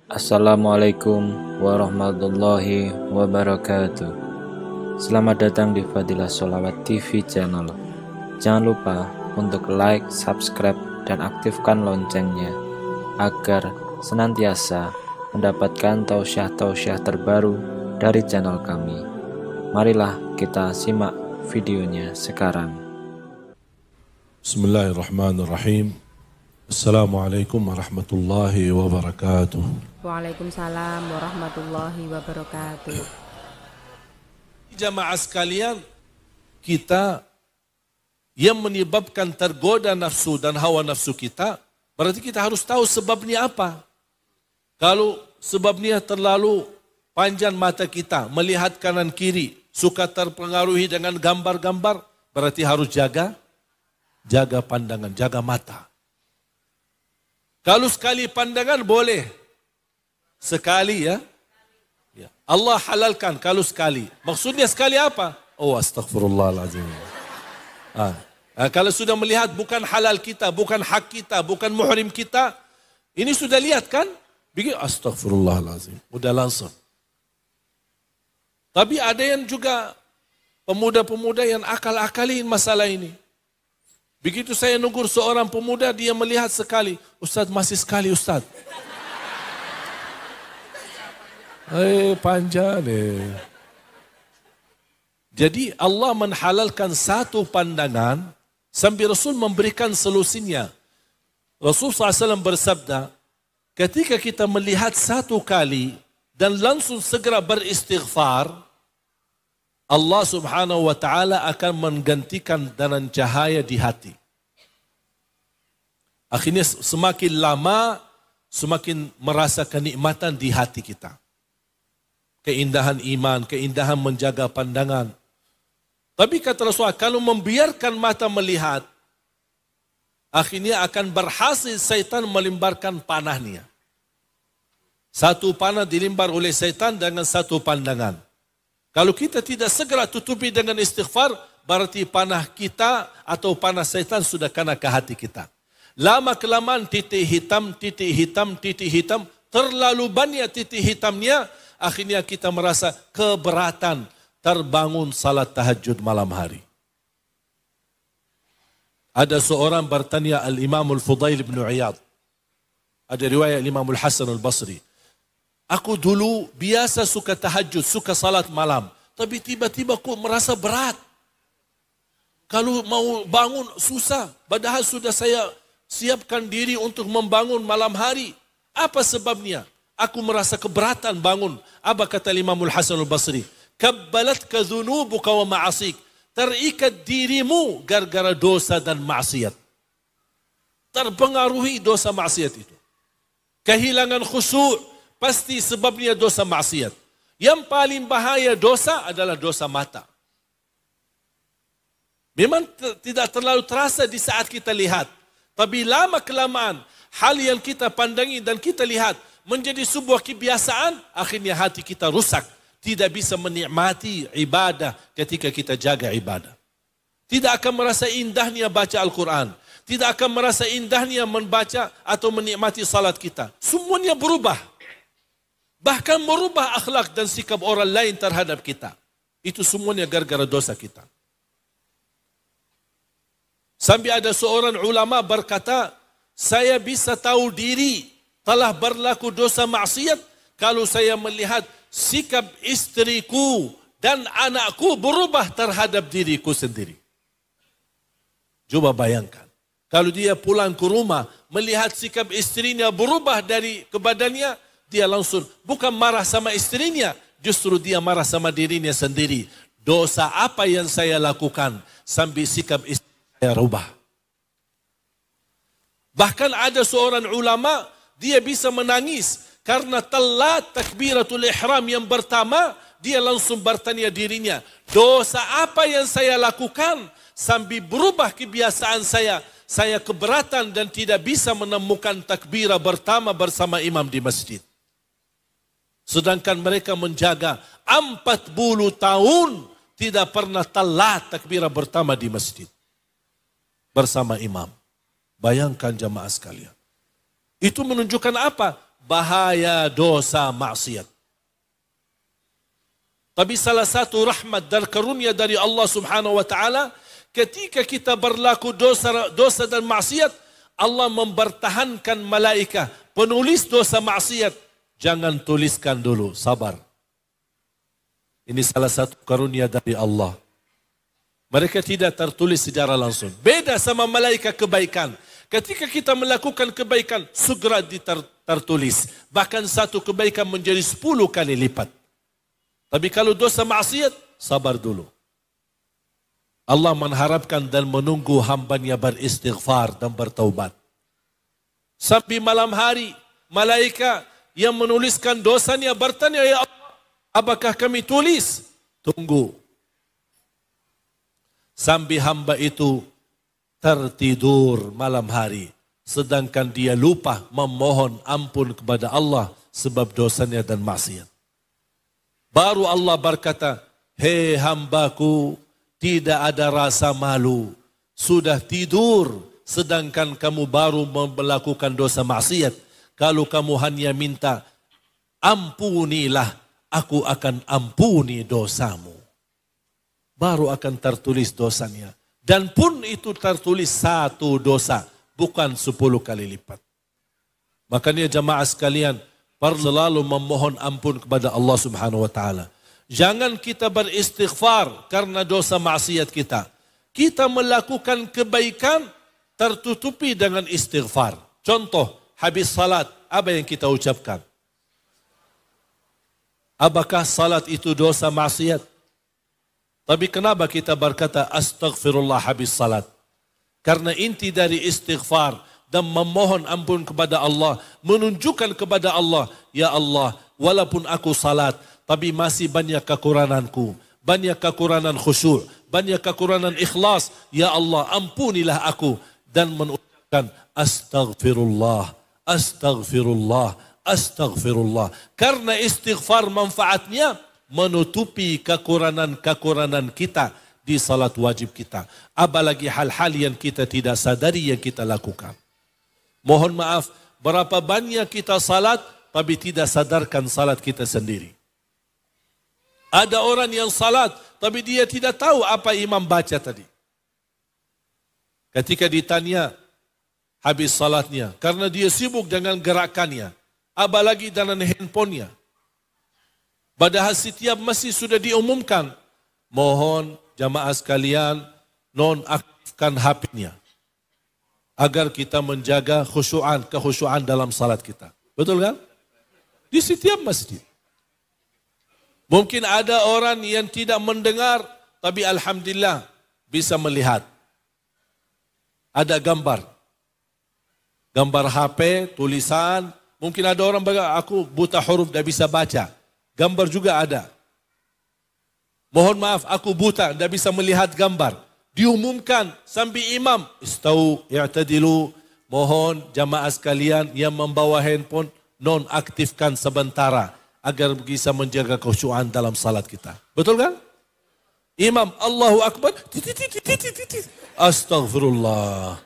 Assalamualaikum warahmatullahi wabarakatuh. Selamat datang di Fadilah Sholawat TV channel. Jangan lupa untuk like, subscribe, dan aktifkan loncengnya agar senantiasa mendapatkan tausiah-tausiah terbaru dari channel kami. Marilah kita simak videonya sekarang. Bismillahirrahmanirrahim. Assalamualaikum warahmatullahi wabarakatuh. Waalaikumsalam warahmatullahi wabarakatuh. Jamaah sekalian, kita yang menyebabkan tergoda nafsu dan hawa nafsu kita, berarti kita harus tahu sebabnya apa. Kalau sebabnya terlalu panjang mata kita, melihat kanan kiri, suka terpengaruhi dengan gambar-gambar, berarti harus jaga pandangan, jaga mata. Kalau sekali pandangan boleh, sekali ya. Allah halalkan kalau sekali. Maksudnya sekali apa? Oh, astagfirullahaladzim. Kalau sudah melihat bukan halal kita, bukan hak kita, bukan muhrim kita, ini sudah lihat kan? Bikin astagfirullahaladzim. Udah langsung. Tapi ada yang juga pemuda-pemuda yang akal-akalin masalah ini. Begitu saya negur seorang pemuda, dia melihat sekali. Ustaz, masih sekali Ustaz. Panjang nih. Jadi Allah menghalalkan satu pandangan sambil Rasul memberikan solusinya. Rasul SAW bersabda, ketika kita melihat satu kali dan langsung segera beristighfar, Allah Subhanahu wa Ta'ala akan menggantikan dengan cahaya di hati. Akhirnya semakin lama, semakin merasa kenikmatan di hati kita. Keindahan iman, keindahan menjaga pandangan. Tapi kata Rasulullah, kalau membiarkan mata melihat, akhirnya akan berhasil syaitan melimbarkan panahnya. Satu panah dilimbar oleh syaitan dengan satu pandangan. Kalau kita tidak segera tutupi dengan istighfar, berarti panah kita atau panah syaitan sudah kena ke hati kita. Lama kelamaan titik hitam, terlalu banyak titik hitamnya, akhirnya kita merasa keberatan terbangun salat tahajud malam hari. Ada seorang bertanya Al-Imam Al-Fudail bin Iyad. Ada riwayat Imam Al-Hasan Al-Basri. Aku dulu biasa suka tahajud, suka salat malam. Tapi tiba-tiba kok merasa berat. Kalau mau bangun susah. Padahal sudah saya siapkan diri untuk membangun malam hari. Apa sebabnya? Aku merasa keberatan bangun. Apa kata Imamul Hasan Al-Basri? Kabbalatka dhunubuka wa ma'asik. Terikat dirimu gara-gara dosa dan maksiat. Terpengaruhi dosa maksiat itu. Kehilangan khusyuk. Pasti sebabnya dosa maksiat. Yang paling bahaya dosa adalah dosa mata. Memang tidak terlalu terasa di saat kita lihat. Tapi lama kelamaan hal yang kita pandangi dan kita lihat menjadi sebuah kebiasaan, akhirnya hati kita rusak. Tidak bisa menikmati ibadah ketika kita jaga ibadah. Tidak akan merasa indahnya baca Al-Quran. Tidak akan merasa indahnya membaca atau menikmati salat kita. Semuanya berubah. Bahkan merubah akhlak dan sikap orang lain terhadap kita. Itu semuanya gara-gara dosa kita. Sampai ada seorang ulama berkata, saya bisa tahu diri telah berlaku dosa maksiat kalau saya melihat sikap istriku dan anakku berubah terhadap diriku sendiri. Coba bayangkan. Kalau dia pulang ke rumah, melihat sikap istrinya berubah dari kebadannya, dia langsung bukan marah sama istrinya, justru dia marah sama dirinya sendiri. Dosa apa yang saya lakukan sampai sikap istri saya rubah. Bahkan ada seorang ulama, dia bisa menangis karena telat takbiratul ihram yang pertama, dia langsung bertanya dirinya, dosa apa yang saya lakukan sampai berubah kebiasaan saya keberatan dan tidak bisa menemukan takbirah pertama bersama imam di masjid. Sedangkan mereka menjaga 40 tahun tidak pernah telat takbirah pertama di masjid bersama imam. Bayangkan jamaah sekalian. Itu menunjukkan apa? bahaya dosa maksiat. Tapi salah satu rahmat dan karunia dari Allah Subhanahu wa taala, ketika kita berlaku dosa dan maksiat, Allah mempertahankan malaikat penulis dosa maksiat. Jangan tuliskan dulu, sabar. Ini salah satu karunia dari Allah. Mereka tidak tertulis secara langsung. Beda sama malaikat kebaikan. Ketika kita melakukan kebaikan, segera tertulis. Bahkan satu kebaikan menjadi 10 kali lipat. Tapi kalau dosa maksiat, sabar dulu. Allah mengharapkan dan menunggu hambanya beristighfar dan bertaubat. Sampai malam hari, malaikat yang menuliskan dosanya bertanya, ya Allah, apakah kami tulis? Tunggu. Sampai hamba itu tertidur malam hari. Sedangkan dia lupa memohon ampun kepada Allah sebab dosanya dan maksiat. Baru Allah berkata, hei hambaku, tidak ada rasa malu. Sudah tidur, sedangkan kamu baru melakukan dosa maksiat. Kalau kamu hanya minta, ampunilah, aku akan ampuni dosamu. Baru akan tertulis dosanya. Dan pun itu tertulis satu dosa, bukan 10 kali lipat. Makanya jamaah sekalian, selalu memohon ampun kepada Allah Subhanahu wa taala. Jangan kita beristighfar karena dosa maksiat kita. Kita melakukan kebaikan tertutupi dengan istighfar. Contoh, habis salat, apa yang kita ucapkan? Apakah salat itu dosa maksiat? Tapi kenapa kita berkata astaghfirullah habis salat? Karena inti dari istighfar dan memohon ampun kepada Allah, menunjukkan kepada Allah, ya Allah, walaupun aku salat, tapi masih banyak kekuranganku, banyak kekurangan khusyuk, banyak kekurangan ikhlas, ya Allah, ampunilah aku, dan mengucapkan astaghfirullah, astaghfirullah, astaghfirullah. Karena istighfar manfaatnya menutupi kekurangan-kekurangan kita di salat wajib kita. Apalagi hal-hal yang kita tidak sadari yang kita lakukan. Mohon maaf, berapa banyak kita salat tapi tidak sadarkan salat kita sendiri. Ada orang yang salat tapi dia tidak tahu apa imam baca tadi. Ketika ditanya habis salatnya, karena dia sibuk dengan gerakannya, apalagi dengan handphonenya. Padahal setiap masjid sudah diumumkan, mohon jamaah sekalian nonaktifkan HP-nya. Agar kita menjaga kekhusyuan dalam salat kita. Betul kan? Di setiap masjid. Mungkin ada orang yang tidak mendengar, tapi alhamdulillah bisa melihat. Ada gambar. Gambar HP, tulisan. Mungkin ada orang berkata, aku buta huruf, tidak bisa baca. Gambar juga ada. Mohon maaf, aku buta, tidak bisa melihat gambar. Diumumkan sampai imam, istau i'tadilu, mohon jamaah sekalian yang membawa handphone nonaktifkan sementara agar bisa menjaga kekhusyuan dalam salat kita. Betul kan? Imam Allahu Akbar, astagfirullah.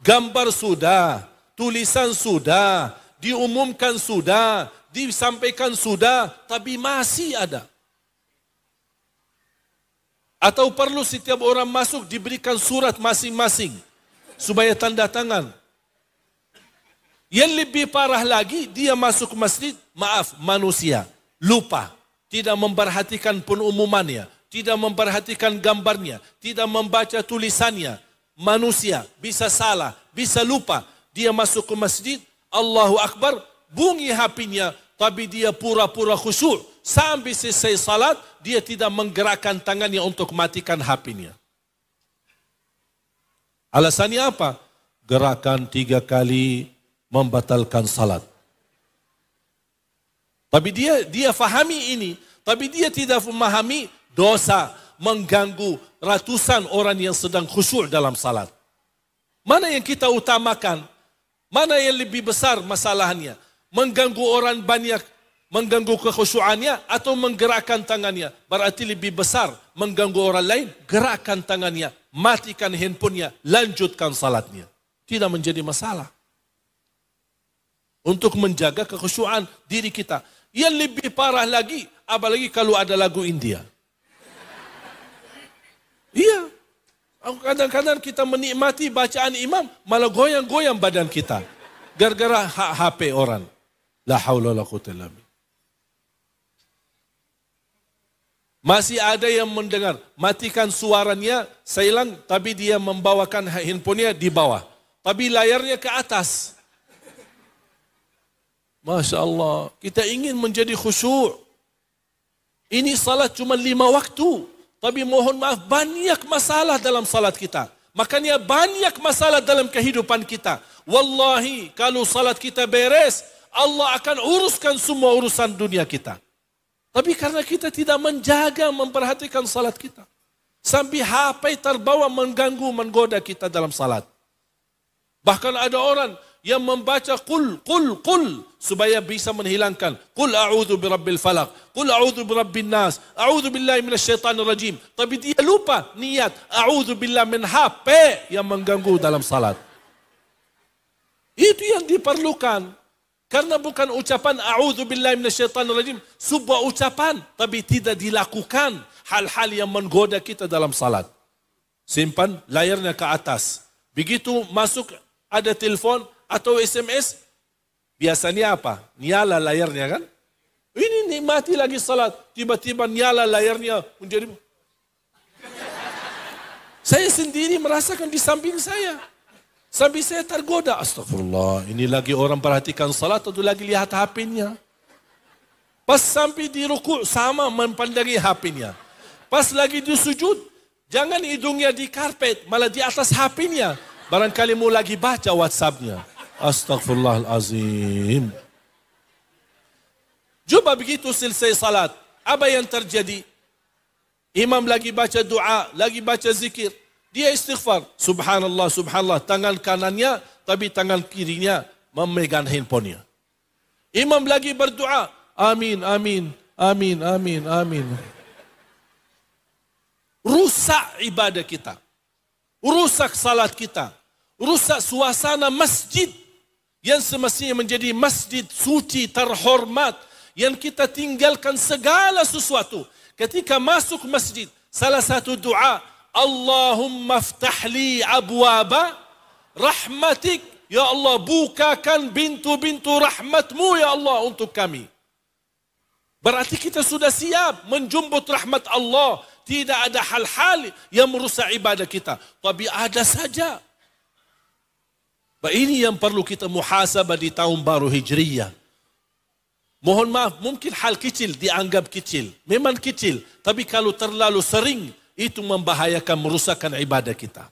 Gambar sudah, tulisan sudah, diumumkan sudah, disampaikan sudah, tapi masih ada. Atau perlu setiap orang masuk diberikan surat masing-masing supaya tanda tangan. Yang lebih parah lagi, dia masuk masjid, maaf, manusia, lupa, tidak memperhatikan pengumumannya, tidak memperhatikan gambarnya, tidak membaca tulisannya. Manusia bisa salah, bisa lupa. Dia masuk ke masjid, Allahu Akbar, bunyi HP-nya, tapi dia pura-pura khusyuk. Sampai selesai salat, dia tidak menggerakkan tangannya untuk matikan HP-nya. Alasannya apa? Gerakan 3 kali membatalkan salat. Tapi dia fahami ini, tapi dia tidak memahami dosa mengganggu ratusan orang yang sedang khusyuk dalam salat. Mana yang kita utamakan? Mana yang lebih besar masalahnya? Mengganggu orang banyak, mengganggu kekhusyuannya atau menggerakkan tangannya? Berarti lebih besar mengganggu orang lain, gerakkan tangannya, matikan handphonenya, lanjutkan salatnya. Tidak menjadi masalah. untuk menjaga kekhusyuan diri kita. Yang lebih parah lagi, apalagi kalau ada lagu India. Iya, kadang-kadang kita menikmati bacaan imam, malah goyang-goyang badan kita. Gara-gara HP orang. La haula wala quwwata illa billah. Masih ada yang mendengar, matikan suaranya, silent, tapi dia membawakan handphonenya di bawah. Tapi layarnya ke atas. Masya Allah, kita ingin menjadi khusyuk. Ini salat cuma 5 waktu. Tapi mohon maaf, banyak masalah dalam salat kita. Makanya banyak masalah dalam kehidupan kita. Wallahi, kalau salat kita beres, Allah akan uruskan semua urusan dunia kita. Tapi karena kita tidak menjaga, memperhatikan salat kita. Sampai HP terbawa mengganggu, menggoda kita dalam salat. Bahkan ada orang yang membaca qul supaya bisa menghilangkan qul a'udzu birabbil falaq, qul a'udzu birabbin nas, a'udzu billahi minasyaitonir rajim. Tapi dia lupa niat a'udzu billahi min HP yang mengganggu dalam salat. Itu yang diperlukan. Karena bukan ucapan a'udzu billahi minasyaitonir rajim, sebuah ucapan tapi tidak dilakukan hal-hal yang menggoda kita dalam salat. Simpan layarnya ke atas. Begitu masuk ada telepon atau SMS, biasanya apa? Nyala layarnya kan? Ini nikmati lagi salat, tiba-tiba nyala layarnya menjadi... Saya sendiri merasakan di samping saya. Sampai saya tergoda, astagfirullah, ini lagi orang perhatikan salat atau lagi lihat HP-nya. Pas sampai di ruku' sama mempandangi HP-nya. Pas lagi di sujud, jangan hidungnya di karpet, malah di atas HP-nya. Barangkali mau lagi baca WhatsApp-nya. Astagfirullahalazim. Coba begitu selesai salat. Apa yang terjadi? Imam lagi baca doa, lagi baca zikir. Dia istighfar. Subhanallah, subhanallah. Tangan kanannya, tapi tangan kirinya memegang handphonenya. Imam lagi berdoa. Amin, amin, amin, amin, amin. Rusak ibadah kita. Rusak salat kita. Rusak suasana masjid yang semestinya menjadi masjid suci terhormat yang kita tinggalkan segala sesuatu. Ketika masuk masjid, salah satu doa, Allahumma ftahli abwaba rahmatik. Ya Allah, bukakan pintu-pintu rahmatmu ya Allah untuk kami. Berarti kita sudah siap menjemput rahmat Allah. Tidak ada hal-hal yang merusak ibadah kita. Tapi ada saja. Ini yang perlu kita muhasabah di tahun baru Hijriyah. Mohon maaf, mungkin hal kecil dianggap kecil. Memang kecil. Tapi kalau terlalu sering, itu membahayakan, merusakkan ibadah kita.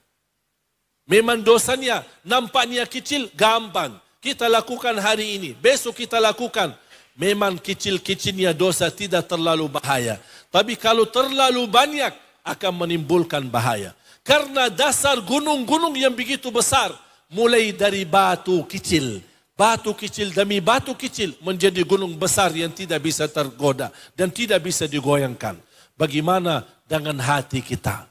Memang dosanya nampaknya kecil, gampang. Kita lakukan hari ini, besok kita lakukan. Memang kecil-kecilnya dosa tidak terlalu bahaya. Tapi kalau terlalu banyak, akan menimbulkan bahaya. Karena dasar gunung-gunung yang begitu besar, mulai dari batu kecil demi batu kecil menjadi gunung besar yang tidak bisa tergoda dan tidak bisa digoyangkan. Bagaimana dengan hati kita?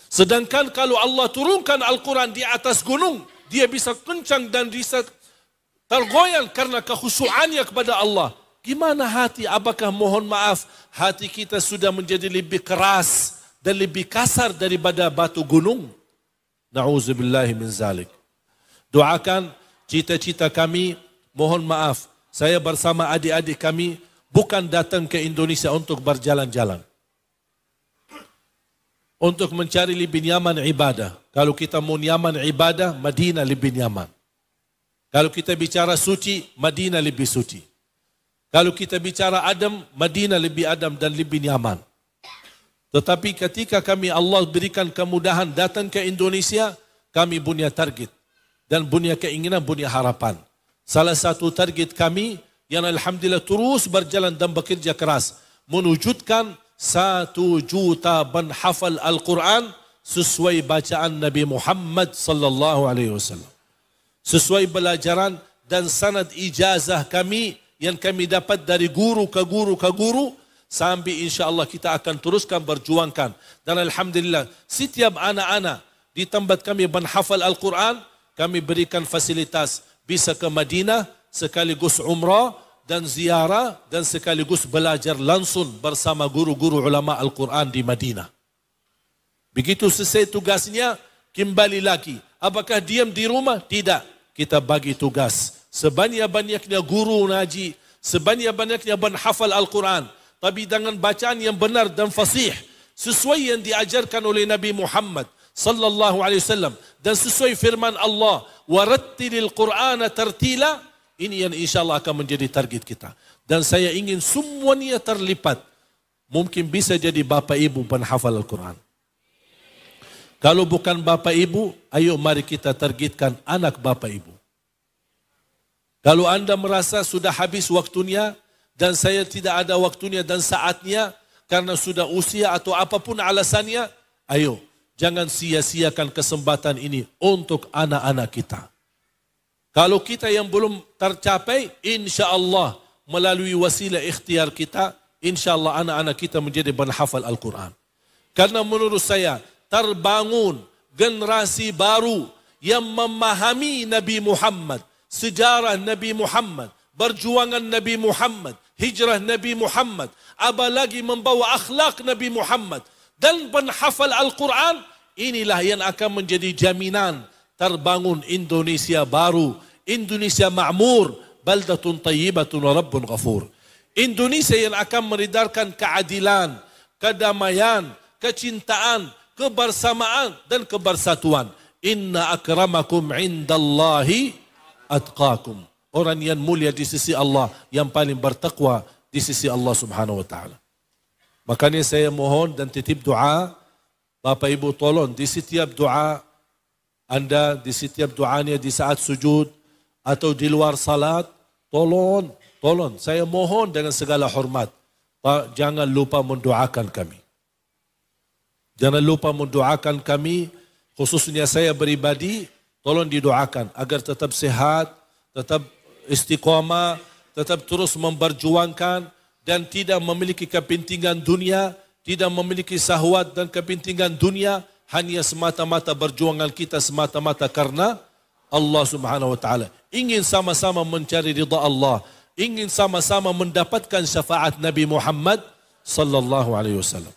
Sedangkan kalau Allah turunkan Al-Quran di atas gunung, dia bisa kencang dan bisa tergoyang karena kekhusyuannya kepada Allah. Gimana hati? Apakah mohon maaf hati kita sudah menjadi lebih keras dan lebih kasar daripada batu gunung? Na'udzubillahi min zalik. Doakan cita-cita kami, mohon maaf, saya bersama adik-adik kami bukan datang ke Indonesia untuk berjalan-jalan. Untuk mencari lebih nyaman ibadah. Kalau kita mau nyaman ibadah, Madinah lebih nyaman. Kalau kita bicara suci, Madinah lebih suci. Kalau kita bicara adem, Madinah lebih adem dan lebih nyaman. Tetapi ketika kami Allah berikan kemudahan datang ke Indonesia, kami punya target. Dan punya keinginan, punya harapan. Salah satu target kami yang alhamdulillah terus berjalan dan bekerja keras. Menwujudkan 1 juta penghafal Al-Quran sesuai bacaan Nabi Muhammad sallallahu alaihi wasallam. Sesuai pelajaran dan sanad ijazah kami yang kami dapat dari guru ke guru ke guru. Sampai insyaAllah kita akan teruskan berjuangkan. Dan alhamdulillah setiap anak-anak di tempat kami menghafal Al-Quran, kami berikan fasilitas bisa ke Madinah sekaligus umrah dan ziarah dan sekaligus belajar langsung bersama guru-guru ulama Al-Quran di Madinah. Begitu selesai tugasnya, kembali lagi. Apakah diam di rumah? Tidak. Kita bagi tugas. Sebanyak-banyaknya guru ngaji, sebanyak-banyaknya menghafal Al-Quran, tapi dengan bacaan yang benar dan fasih, sesuai yang diajarkan oleh Nabi Muhammad sallallahu alaihi wasallam dan sesuai firman Allah, warattilil Qur'ana tartila. Ini yang insyaAllah akan menjadi target kita. Dan saya ingin semuanya terlibat. Mungkin bisa jadi bapa ibu penghafal Al-Quran. Kalau bukan bapa ibu, ayo mari kita targetkan anak bapa ibu. Kalau anda merasa sudah habis waktunya dan saya tidak ada waktunya dan saatnya karena sudah usia atau apapun alasannya, ayo jangan sia-siakan kesempatan ini untuk anak-anak kita. Kalau kita yang belum tercapai, insya Allah melalui wasilah ikhtiar kita, insya Allah anak-anak kita menjadi penghafal Al-Quran. Karena menurut saya terbangun generasi baru yang memahami Nabi Muhammad, sejarah Nabi Muhammad, perjuangan Nabi Muhammad, hijrah Nabi Muhammad, apalagi membawa akhlak Nabi Muhammad dan penghafal Al-Quran. Inilah yang akan menjadi jaminan terbangun Indonesia baru, Indonesia makmur, baldatun tayyibatun wa rabbun ghafur. Indonesia yang akan meredarkan keadilan, kedamaian, kecintaan, kebersamaan dan kebersatuan. Inna akramakum indallahi atqakum. Orang yang mulia di sisi Allah, yang paling bertakwa di sisi Allah Subhanahu wa taala. Makanya saya mohon dan titip doa, Bapak Ibu tolong di setiap doa anda, di setiap doanya di saat sujud atau di luar salat, tolong saya mohon dengan segala hormat, Pak, jangan lupa mendoakan kami. Jangan lupa mendoakan kami, khususnya saya pribadi. Tolong didoakan agar tetap sehat, tetap istiqamah, tetap terus memperjuangkan dan tidak memiliki kepentingan dunia, tidak memiliki syahwat dan kepentingan dunia, hanya semata-mata perjuangan kita semata-mata karena Allah Subhanahu wa taala. Ingin sama-sama mencari ridha Allah, ingin sama-sama mendapatkan syafaat Nabi Muhammad sallallahu alaihi wasallam.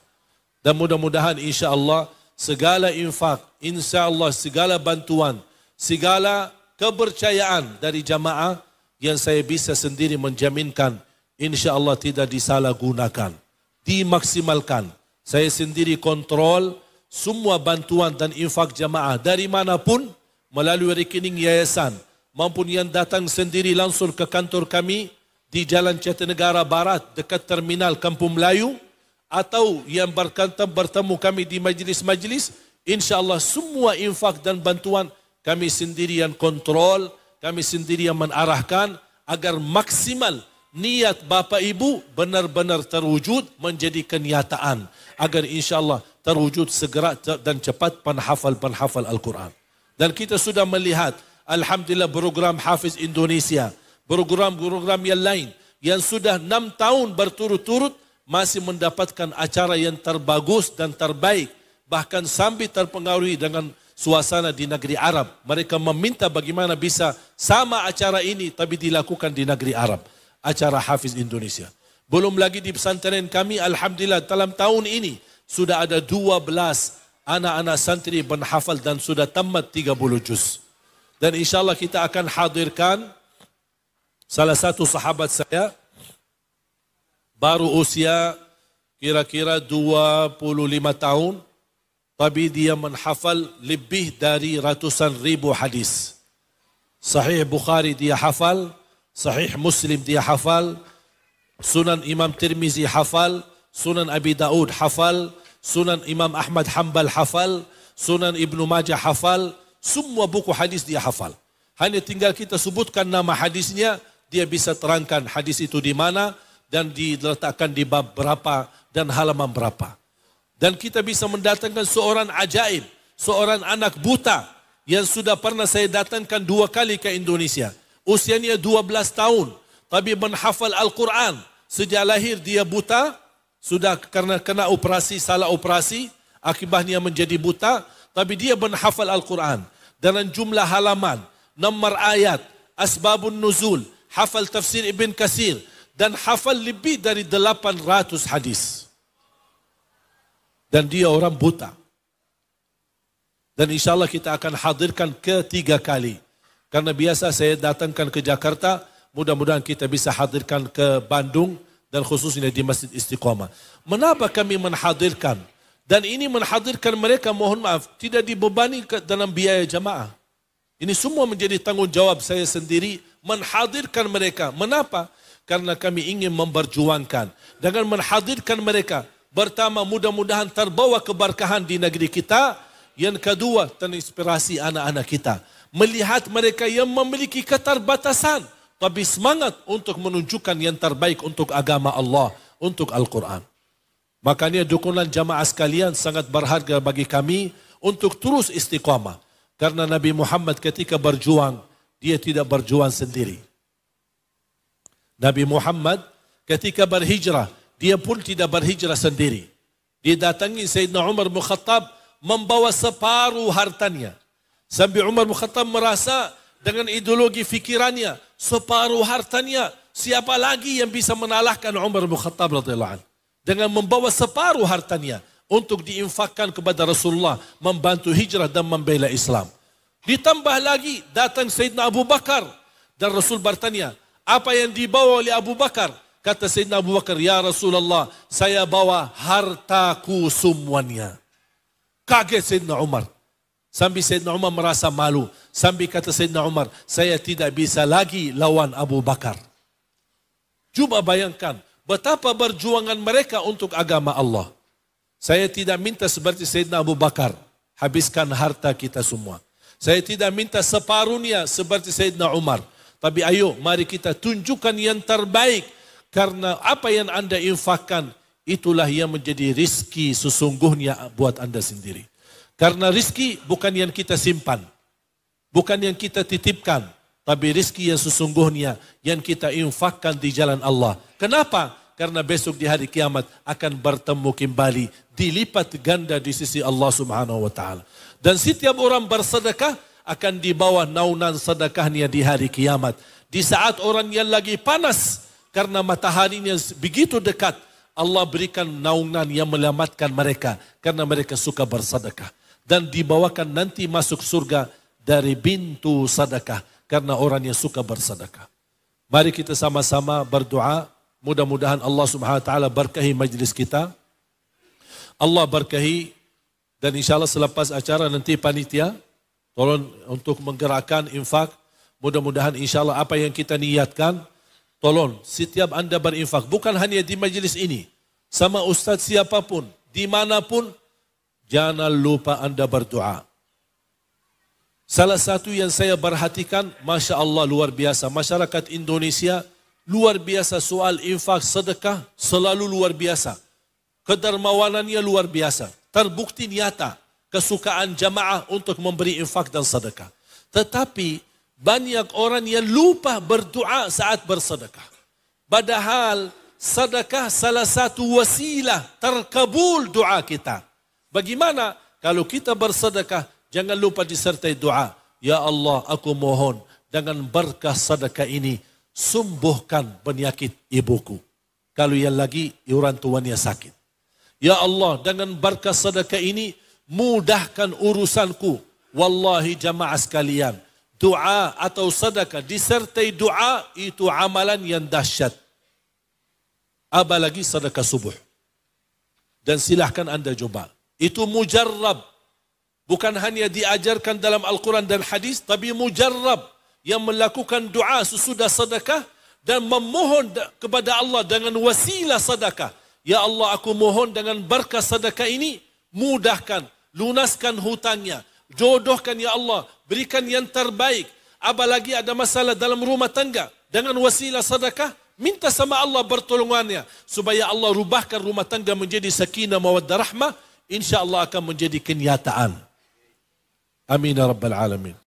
Dan mudah-mudahan insya-Allah segala infak, insya-Allah segala bantuan, segala kepercayaan dari jamaah yang saya bisa sendiri menjaminkan, insya Allah tidak disalahgunakan, dimaksimalkan. Saya sendiri kontrol semua bantuan dan infak jamaah dari manapun melalui rekening yayasan maupun yang datang sendiri langsung ke kantor kami di Jalan Jatinegara Barat dekat Terminal Kampung Melayu atau yang bertemu kami di majlis-majlis, insya Allah semua infak dan bantuan kami sendiri yang kontrol, kami sendiri yang mengarahkan agar maksimal niat Bapak Ibu benar-benar terwujud menjadi kenyataan. Agar insyaAllah terwujud segera dan cepat penghafal Al-Quran. Dan kita sudah melihat, alhamdulillah program Hafiz Indonesia, program-program yang lain yang sudah 6 tahun berturut-turut masih mendapatkan acara yang terbagus dan terbaik. Bahkan sambil terpengaruhi dengan suasana di negeri Arab. Mereka meminta bagaimana bisa sama acara ini tapi dilakukan di negeri Arab. Acara Hafiz Indonesia. Belum lagi di pesantren kami, alhamdulillah dalam tahun ini sudah ada 12 anak-anak santri menghafal dan sudah tamat 30 juz. Dan insyaAllah kita akan hadirkan salah satu sahabat saya, baru usia kira-kira 25 tahun, tapi dia menghafal lebih dari ratusan ribu hadis. Sahih Bukhari dia hafal, Sahih Muslim dia hafal, Sunan Imam Tirmizi hafal, Sunan Abi Daud hafal, Sunan Imam Ahmad Hanbal hafal, Sunan Ibnu Majah hafal, semua buku hadis dia hafal. Hanya tinggal kita sebutkan nama hadisnya, dia bisa terangkan hadis itu di mana dan diletakkan di bab berapa dan halaman berapa. Dan kita bisa mendatangkan seorang ajaib, seorang anak buta yang sudah pernah saya datangkan 2 kali ke Indonesia. Usianya 12 tahun, tapi menghafal Al-Quran. Sejak lahir dia buta, sudah karena kena operasi, salah operasi, akibatnya menjadi buta, tapi dia menghafal Al-Quran. Dengan jumlah halaman, nomor ayat, Asbabun Nuzul, hafal tafsir Ibn Katsir, dan hafal lebih dari 800 hadis. Dan dia orang buta. Dan insyaAllah kita akan hadirkan ketiga kali. Karena biasa saya datangkan ke Jakarta, mudah-mudahan kita bisa hadirkan ke Bandung, dan khususnya di Masjid Istiqamah. Mengapa kami menghadirkan? Dan ini menghadirkan mereka, mohon maaf, tidak dibebani dalam biaya jamaah. Ini semua menjadi tanggungjawab saya sendiri, menghadirkan mereka. Mengapa? Karena kami ingin memperjuangkan. Dengan menghadirkan mereka, pertama mudah-mudahan terbawa keberkahan di negeri kita. Yang kedua, terinspirasi anak-anak kita. Melihat mereka yang memiliki keterbatasan, tapi semangat untuk menunjukkan yang terbaik untuk agama Allah, untuk Al-Quran. Makanya dukungan jamaah sekalian sangat berharga bagi kami untuk terus istiqamah. Karena Nabi Muhammad ketika berjuang, dia tidak berjuang sendiri. Nabi Muhammad ketika berhijrah, dia pun tidak berhijrah sendiri. Dia datangi Sayyidina Umar bin Khattab membawa separuh hartanya. Sampai Umar bin Khattab merasa dengan ideologi fikirannya, separuh hartanya, siapa lagi yang bisa mengalahkan Umar bin Khattab radhiyallahu anhu? Dengan membawa separuh hartanya untuk diinfakkan kepada Rasulullah, membantu hijrah dan membela Islam. Ditambah lagi datang Sayyidina Abu Bakar, dan Rasul bertanya, apa yang dibawa oleh Abu Bakar? Kata Sayyidina Abu Bakar, ya Rasulullah, saya bawa hartaku semuanya. Kaget Sayyidina Umar. Sambil Sayyidina Umar merasa malu. Sambil kata Sayyidina Umar, saya tidak bisa lagi lawan Abu Bakar. Cuba bayangkan betapa berjuangan mereka untuk agama Allah. Saya tidak minta seperti Sayyidina Abu Bakar, habiskan harta kita semua. Saya tidak minta separuhnya seperti Sayyidina Umar. Tapi ayo, mari kita tunjukkan yang terbaik. Karena apa yang anda infakkan, itulah yang menjadi rizki sesungguhnya buat anda sendiri. Karena rizki bukan yang kita simpan, bukan yang kita titipkan, tapi rizki yang sesungguhnya yang kita infakkan di jalan Allah. Kenapa? Karena besok di hari kiamat akan bertemu kembali, dilipat ganda di sisi Allah Subhanahu wa taala. Dan setiap orang bersedekah akan dibawa naunan sedekahnya di hari kiamat. Di saat orang yang lagi panas karena mataharinya begitu dekat, Allah berikan naungan yang menyelamatkan mereka karena mereka suka bersedekah. Dan dibawakan nanti masuk surga dari pintu sedekah karena orang yang suka bersedekah. Mari kita sama-sama berdoa. Mudah-mudahan Allah Subhanahu wa taala berkahi majlis kita. Allah berkahi, dan insyaAllah selepas acara nanti panitia tolong untuk menggerakkan infak. Mudah-mudahan insyaAllah apa yang kita niatkan, tolong setiap anda berinfak. Bukan hanya di majlis ini. Sama ustaz siapapun, dimanapun, jangan lupa anda berdoa. Salah satu yang saya perhatikan, Masya Allah luar biasa. Masyarakat Indonesia luar biasa soal infak sedekah, selalu luar biasa. Kedermawanannya luar biasa. Terbukti nyata kesukaan jamaah untuk memberi infak dan sedekah. Tetapi banyak orang yang lupa berdoa saat bersedekah. Padahal sedekah salah satu wasilah terkabul doa kita. Bagaimana? Kalau kita bersedekah, jangan lupa disertai doa. Ya Allah, aku mohon dengan berkah sedekah ini, sembuhkan penyakit ibuku. Kalau yang lagi, orang tuanya sakit. Ya Allah, dengan berkah sedekah ini, mudahkan urusanku. Wallahi jamaah sekalian, doa atau sedekah disertai doa itu amalan yang dahsyat. Apalagi sedekah subuh. Dan silahkan anda coba. Itu mujarrab. Bukan hanya diajarkan dalam Al-Quran dan hadis, tapi mujarrab. Yang melakukan doa sesudah sedekah dan memohon kepada Allah dengan wasilah sedekah. Ya Allah, aku mohon dengan berkah sedekah ini, mudahkan, lunaskan hutangnya, jodohkan ya Allah, berikan yang terbaik. Apalagi ada masalah dalam rumah tangga, dengan wasilah sedekah, minta sama Allah pertolongannya, supaya Allah rubahkan rumah tangga menjadi sakinah mawaddah rahmah, insya Allah akan menjadi kenyataan. Amin ya rabbal alamin.